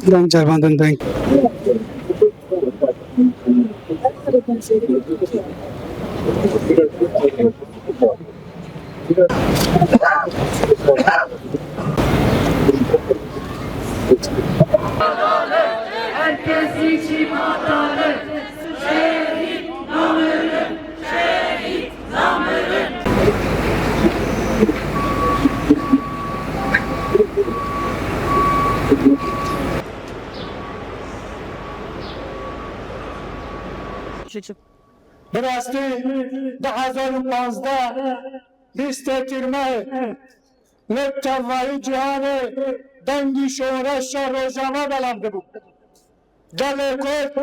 Grand Cervan'dan denk. Herkes için adalet, şehit namurum, şehit namurum. براستی 2015 لیست ترمه لکتوایی جهان دنگی شورش روزنامه بلنده بود. دلکوت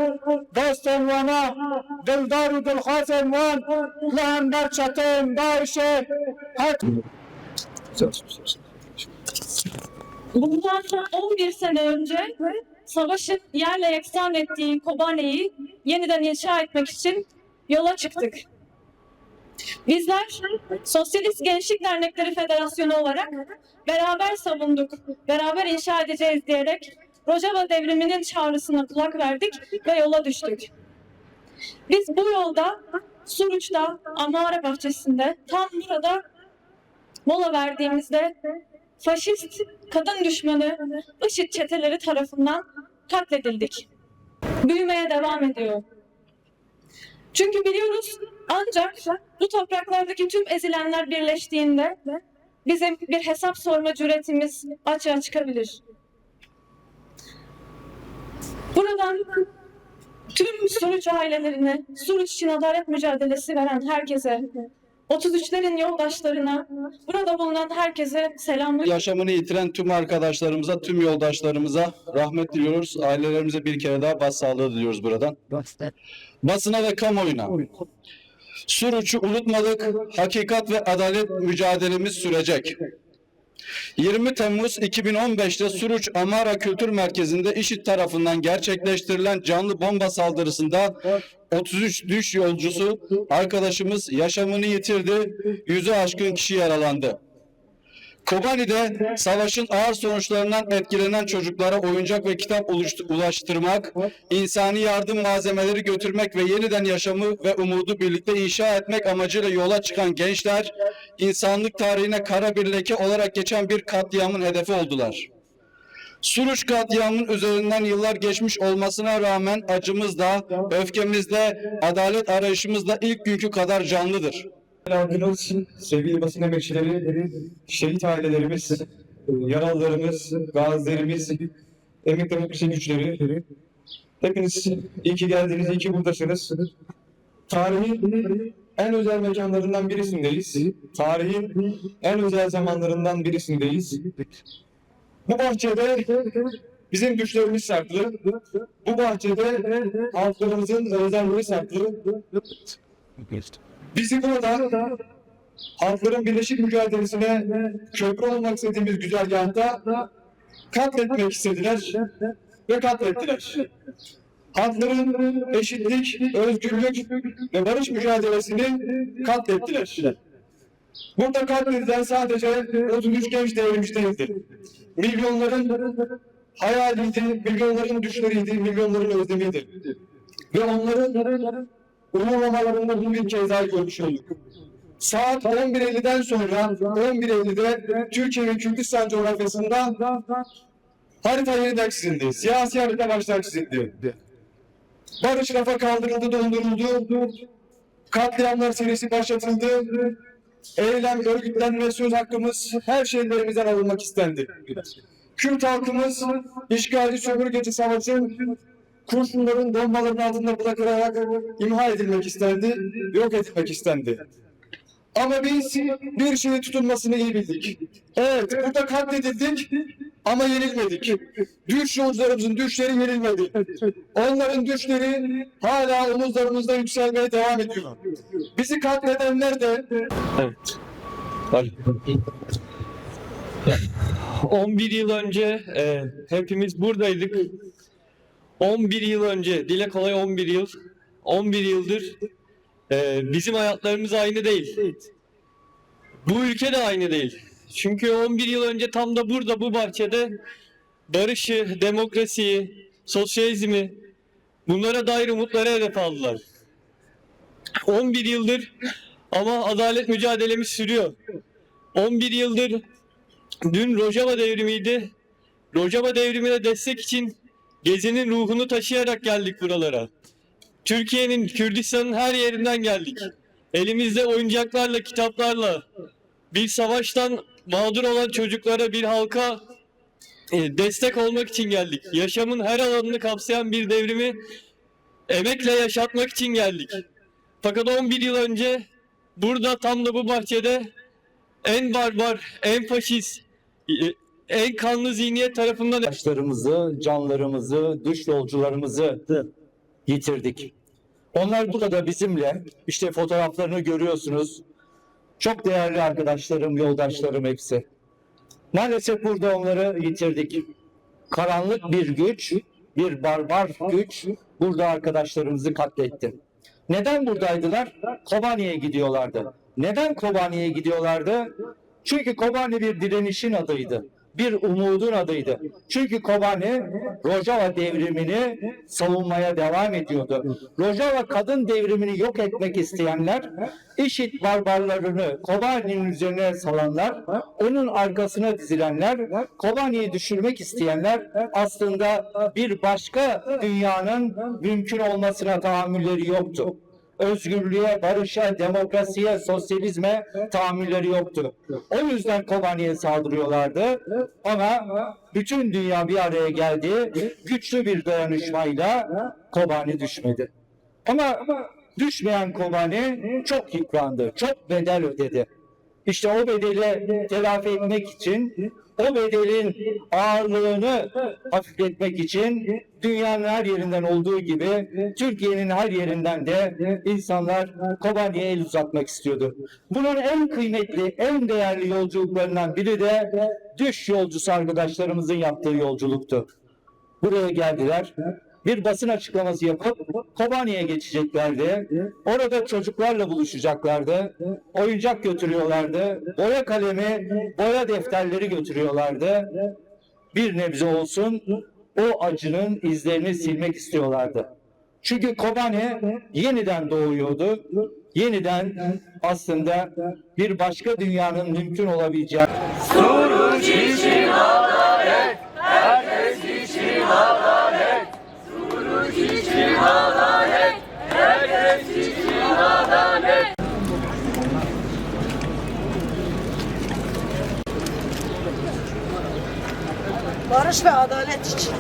دوست عنوانا دلدار و دلخواست عنوان لهندر چطه داعشه حق Bundan 11 sene önce savaşın yerle yeksan ettiği Kobane'yi yeniden inşa etmek için yola çıktık. Bizler Sosyalist Gençlik Dernekleri Federasyonu olarak beraber savunduk, beraber inşa edeceğiz diyerek Rojava devriminin çağrısına kulak verdik ve yola düştük. Biz bu yolda Suruç'ta, Amara bahçesinde, tam burada mola verdiğimizde faşist kadın düşmanı IŞİD çeteleri tarafından katledildik. Büyümeye devam ediyor. Çünkü biliyoruz ancak bu topraklardaki tüm ezilenler birleştiğinde bizim bir hesap sorma cüretimiz açığa çıkabilir. Buradan tüm Suruç ailelerine, Suruç için adalet mücadelesi veren herkese, 33'lerin yoldaşlarına, burada bulunan herkese selamlar. Yaşamını yitiren tüm arkadaşlarımıza, tüm yoldaşlarımıza rahmet diliyoruz. Ailelerimize bir kere daha başsağlığı diliyoruz buradan. Basına ve kamuoyuna. Suruç'u unutmadık, hakikat ve adalet mücadelemiz sürecek. 20 Temmuz 2015'te Suruç Amara Kültür Merkezi'nde IŞİD tarafından gerçekleştirilen canlı bomba saldırısında 33 düş yolcusu arkadaşımız yaşamını yitirdi, 100'ü aşkın kişi yaralandı. Kobani'de savaşın ağır sonuçlarından etkilenen çocuklara oyuncak ve kitap ulaştırmak, insani yardım malzemeleri götürmek ve yeniden yaşamı ve umudu birlikte inşa etmek amacıyla yola çıkan gençler, insanlık tarihine kara bir leke olarak geçen bir katliamın hedefi oldular. Suruç katliamının üzerinden yıllar geçmiş olmasına rağmen acımız da, öfkemiz de, adalet arayışımız da ilk günkü kadar canlıdır. Halkımız, sevgili basın emekçileri, şehit ailelerimiz, yaralılarımız, gazilerimiz, emek demokrasi güçleri, hepiniz iyi ki geldiniz, iyi ki buradasınız. Tarihin en özel mekanlarından birisindeyiz. Tarihin en özel zamanlarından birisindeyiz. Bu bahçede bizim güçlerimiz saklı. Bu bahçede halklarımızın özelliği saklı. Bizi burada halkların birleşik mücadelesine köprü olmak istediğimiz güzergahta katletmek istediler ve katlettiler. Halkların eşitlik, özgürlük ve barış mücadelesini katlettiler. Burada katledilen sadece 33 genç devrimci değildi. Milyonların hayaliydi, milyonların düşleriydi, milyonların özlemiydi. Ve onların umurlamalarında bunu bir kez daha görmüş olduk. Saat 11.50'den sonra 11.50'de Türkiye ve Kürdistan coğrafyasında harita yeniden çizildi. Siyasi harita baştan çizildi. Barış rafa kaldırıldı, donduruldu. Katliamlar serisi başlatıldı. Eylem, örgütlenme, söz hakkımız her şeylerimizden alınmak istendi. Kürt halkımız işgalci sömürgeci savaşın kurşunların, bombaların altında bırakılarak imha edilmek istendi, yok edilmek istendi. Ama biz bir şeye tutunmasını iyi bildik. Evet, burada katledildik ama yenilmedik. Düş yolcularımızın düşleri yenilmedi. Onların düşleri hala omuzlarımızda yükselmeye devam ediyor. Bizi katledenler de... Evet. 11 yıl önce hepimiz buradaydık. 11 yıl önce, dile kolay 11 yıl. 11 yıldır bizim hayatlarımız aynı değil. Bu ülke de aynı değil. Çünkü 11 yıl önce tam da burada, bu bahçede barışı, demokrasiyi, sosyalizmi, bunlara dair umutları hedef aldılar. 11 yıldır ama adalet mücadelemiz sürüyor. 11 yıldır, dün Rojava devrimiydi. Rojava devrimine destek için Gezi'nin ruhunu taşıyarak geldik buralara. Türkiye'nin, Kürdistan'ın her yerinden geldik. Elimizde oyuncaklarla, kitaplarla bir savaştan mağdur olan çocuklara, bir halka destek olmak için geldik. Yaşamın her alanını kapsayan bir devrimi emekle yaşatmak için geldik. Fakat 11 yıl önce burada, tam da bu bahçede en barbar, en faşist, en kanlı zihniyet tarafından Arkadaşlarımızı, canlarımızı, dış yolcularımızı yitirdik. Onlar burada bizimle, işte fotoğraflarını görüyorsunuz. Çok değerli arkadaşlarım, yoldaşlarım hepsi. Maalesef burada onları yitirdik. Karanlık bir güç, bir barbar güç burada arkadaşlarımızı katletti. Neden buradaydılar? Kobani'ye gidiyorlardı. Neden Kobani'ye gidiyorlardı? Çünkü Kobani bir direnişin adıydı. Bir umudun adıydı. Çünkü Kobani Rojava devrimini savunmaya devam ediyordu. Rojava kadın devrimini yok etmek isteyenler, IŞİD barbarlarını Kobani'nin üzerine salanlar, onun arkasına dizilenler, Kobani'yi düşürmek isteyenler aslında bir başka dünyanın mümkün olmasına tahammülleri yoktu. Özgürlüğe, barışa, demokrasiye, sosyalizme tahammülleri yoktu. O yüzden Kobani'ye saldırıyorlardı. Ama bütün dünya bir araya geldi. Güçlü bir dayanışmayla Kobani düşmedi. Ama düşmeyen Kobani çok yıprandı, çok bedel ödedi. İşte o bedeli telafi etmek için, o bedelin ağırlığını hafifletmek için dünyanın her yerinden olduğu gibi Türkiye'nin her yerinden de insanlar Kobani'ye el uzatmak istiyordu. Bunun en kıymetli, en değerli yolculuklarından biri de düş yolcusu arkadaşlarımızın yaptığı yolculuktu. Buraya geldiler. Bir basın açıklaması yapıp Kobani'ye geçeceklerdi. Orada çocuklarla buluşacaklardı. Oyuncak götürüyorlardı. Boya kalemi, boya defterleri götürüyorlardı. Bir nebze olsun o acının izlerini silmek istiyorlardı. Çünkü Kobani yeniden doğuyordu. Yeniden aslında bir başka dünyanın mümkün olabileceği. Suruç için adalet, herkes için adalet. Suruç için adalet, herkes için adalet. Barış ve adalet için.